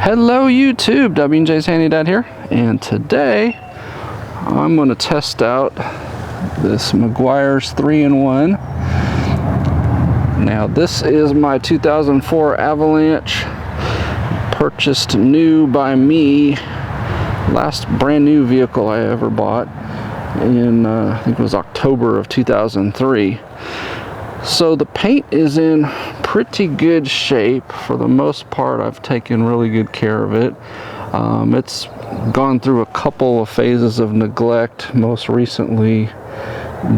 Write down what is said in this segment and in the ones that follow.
Hello YouTube, W&J's Handy Dad here, and today I'm going to test out this Meguiars 3-in-1. Now this is my 2004 Avalanche, purchased new by me, last brand new vehicle I ever bought in I think it was October of 2003. So the paint is in pretty good shape for the most part. I've taken really good care of it. It's gone through a couple of phases of neglect, most recently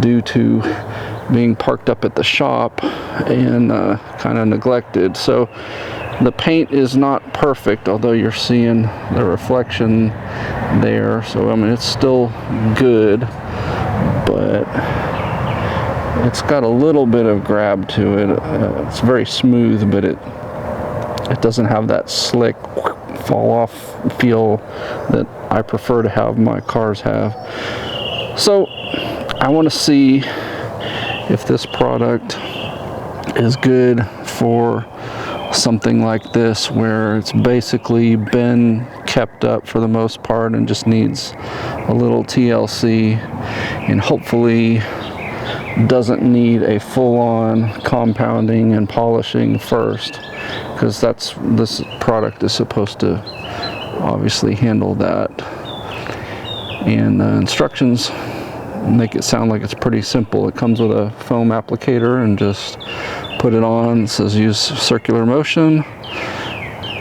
due to being parked up at the shop and kind of neglected. So the paint is not perfect, although you're seeing the reflection there. So I mean, it's still good, but it's got a little bit of grab to it. It's very smooth, but it doesn't have that slick fall off feel that I prefer to have my cars have. So I want to see if this product is good for something like this, where it's basically been kept up for the most part and just needs a little TLC, and hopefully doesn't need a full-on compounding and polishing first, because this product is supposed to obviously handle that. And the instructions make it sound like it's pretty simple. It comes with a foam applicator and just put it on. It says use circular motion.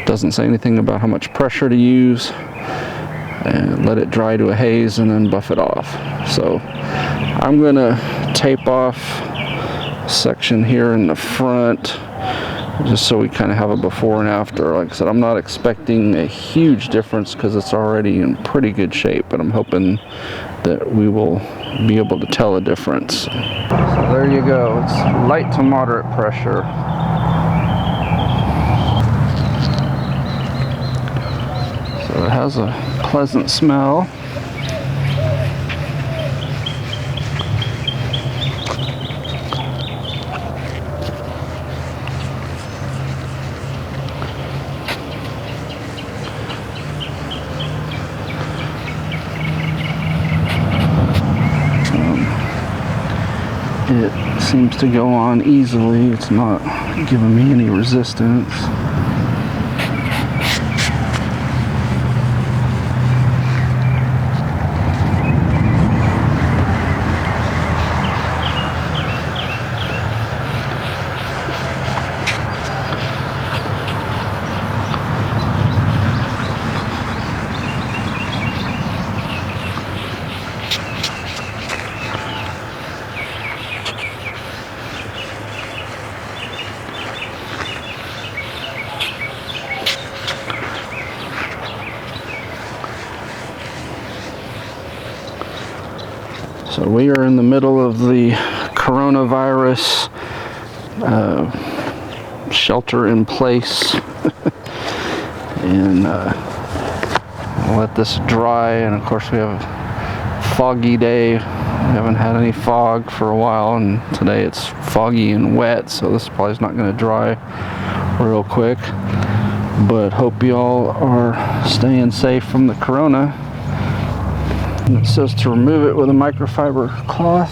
Doesn't say anything about how much pressure to use, and let it dry to a haze and then buff it off. So I'm gonna tape off a section here in the front just so we kind of have a before and after. Like I said, I'm not expecting a huge difference because it's already in pretty good shape, but I'm hoping that we will be able to tell a difference. So there you go. It's light to moderate pressure. So it has a pleasant smell. It seems to go on easily. It's not giving me any resistance. So we are in the middle of the coronavirus shelter in place, and I'll let this dry. And of course we have a foggy day. We haven't had any fog for a while, and today it's foggy and wet, so this probably is not going to dry real quick. But hope you all are staying safe from the corona. And it says to remove it with a microfiber cloth.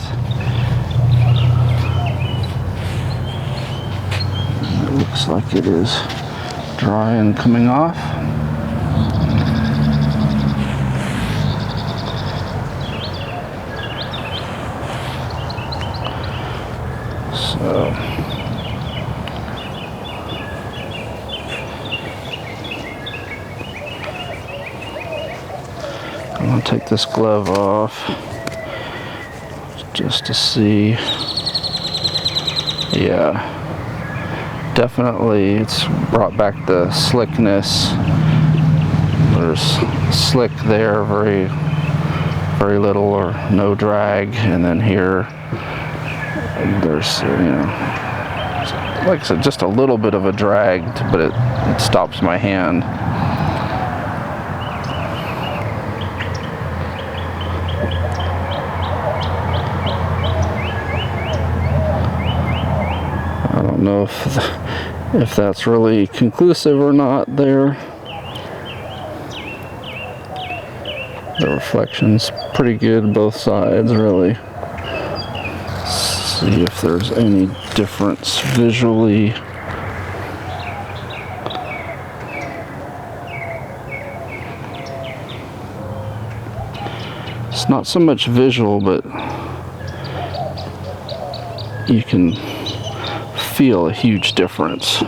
It looks like it is dry and coming off. So I'm going to take this glove off just to see. Yeah, definitely it's brought back the slickness. There's slick there, very little or no drag, and then here there's, you know, like I said, just a little bit of a drag, but it stops my hand. I don't know if that's really conclusive or not there. The reflection's pretty good both sides, really. Let's see if there's any difference visually. It's not so much visual, but you can feel a huge difference.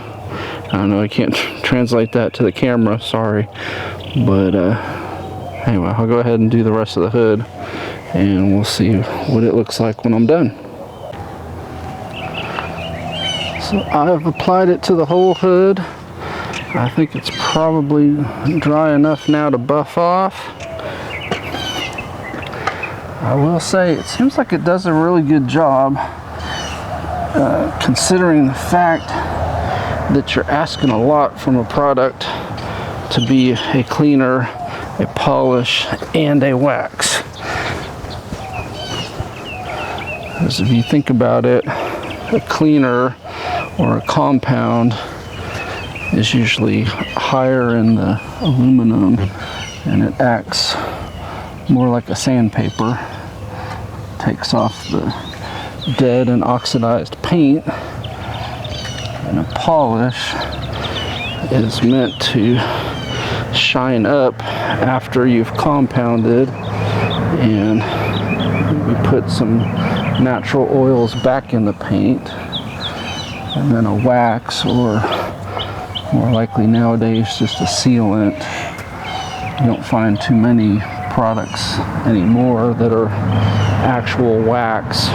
I know I can't translate that to the camera, sorry, but anyway, I'll go ahead and do the rest of the hood and we'll see what it looks like when I'm done. So I've applied it to the whole hood. I think it's probably dry enough now to buff off. I will say it seems like it does a really good job, considering the fact that you're asking a lot from a product to be a cleaner, a polish, and a wax. Because if you think about it, a cleaner or a compound is usually higher in the aluminum and it acts more like a sandpaper. Takes off the dead and oxidized paint, and a polish is meant to shine up after you've compounded, and we put some natural oils back in the paint. And then a wax, or more likely nowadays just a sealant. You don't find too many products anymore that are actual wax,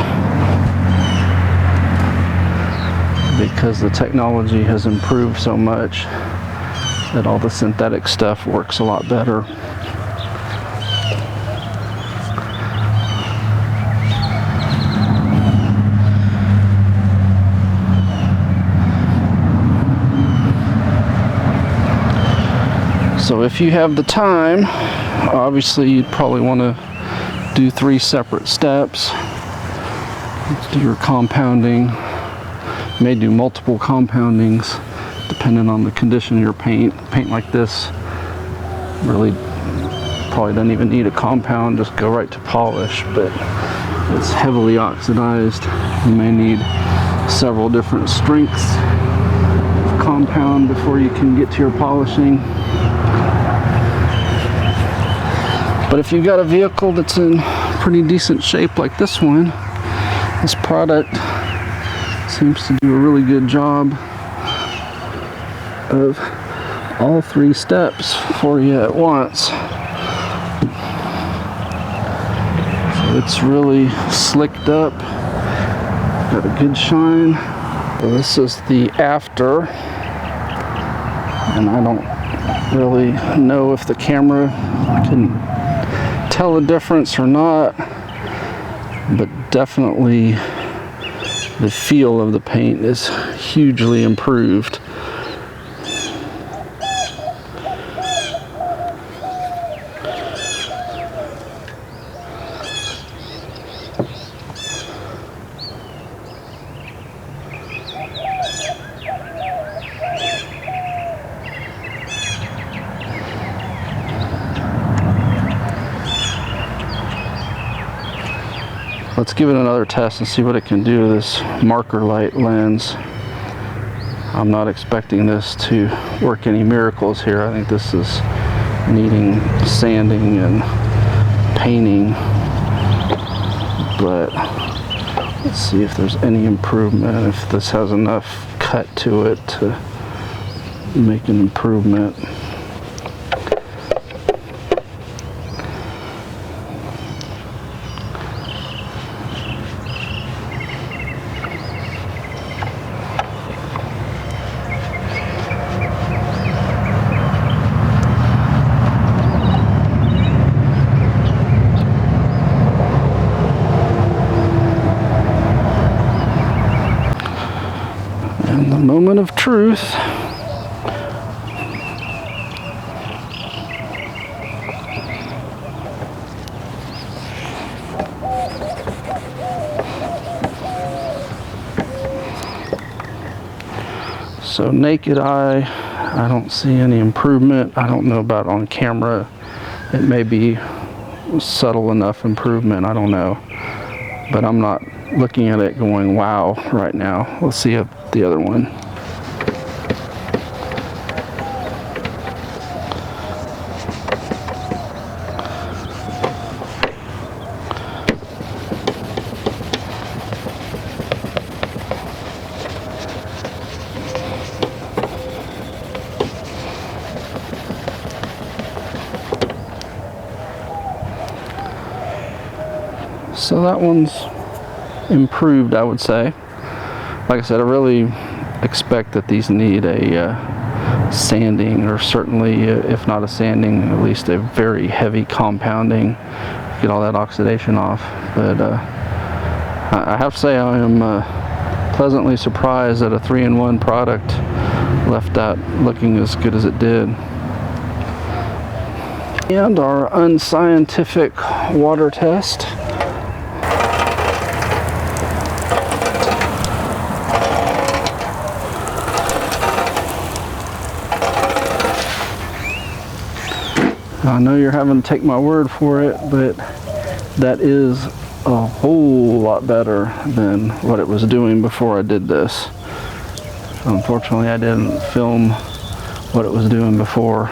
because the technology has improved so much that all the synthetic stuff works a lot better. So if you have the time, obviously you'd probably want to do 3 separate steps. Let's do your compounding. You may do multiple compoundings depending on the condition of your paint. Paint like this really probably doesn't even need a compound, just go right to polish, but it's heavily oxidized. You may need several different strengths of compound before you can get to your polishing. But if you've got a vehicle that's in pretty decent shape like this one, this product seems to do a really good job of all 3 steps for you at once. So it's really slicked up, got a good shine. So this is the after, and I don't really know if the camera can tell the difference or not, but definitely the feel of the paint is hugely improved. Let's give it another test and see what it can do to this marker light lens. I'm not expecting this to work any miracles here. I think this is needing sanding and painting, but let's see if there's any improvement, if this has enough cut to it to make an improvement. And the moment of truth. So naked eye, I don't see any improvement. I don't know about on camera. It may be subtle enough improvement, I don't know. But I'm not looking at it going, wow, right now. Let's see if the other one. So that one's improved, I would say. Like I said, I really expect that these need a sanding, or certainly, if not a sanding, at least a very heavy compounding, get all that oxidation off. But I have to say I am pleasantly surprised that a 3-in-1 product left out looking as good as it did. And our unscientific water test. I know you're having to take my word for it, but that is a whole lot better than what it was doing before I did this. Unfortunately, I didn't film what it was doing before,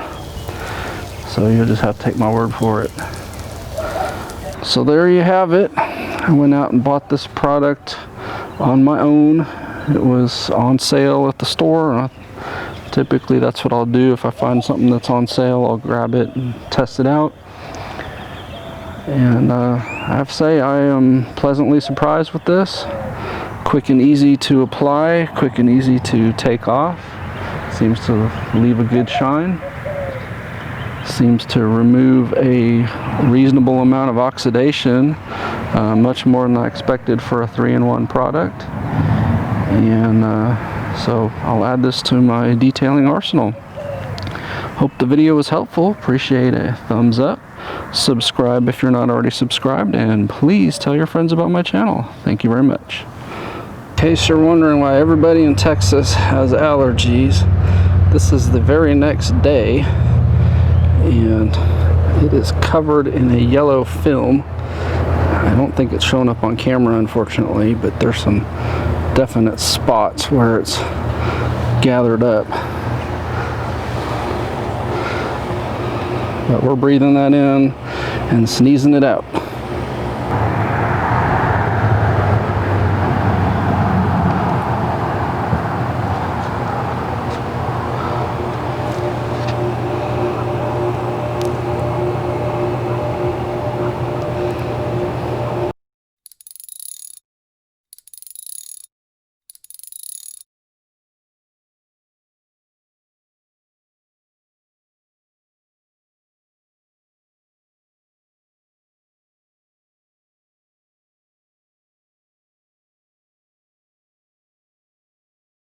so you'll just have to take my word for it. So there you have it. I went out and bought this product on my own. It was on sale at the store. Typically that's what I'll do. If I find something that's on sale, I'll grab it and test it out. And I have to say I am pleasantly surprised with this. Quick and easy to apply, quick and easy to take off. Seems to leave a good shine. Seems to remove a reasonable amount of oxidation, much more than I expected for a 3-in-1 product. And so I'll add this to my detailing arsenal. Hope the video was helpful. Appreciate a thumbs up. Subscribe if you're not already subscribed, and please tell your friends about my channel. Thank you very much. In case you're wondering why everybody in Texas has allergies, this is the very next day, and it is covered in a yellow film. I don't think it's showing up on camera, unfortunately, but there's some definite spots where it's gathered up. But we're breathing that in and sneezing it out.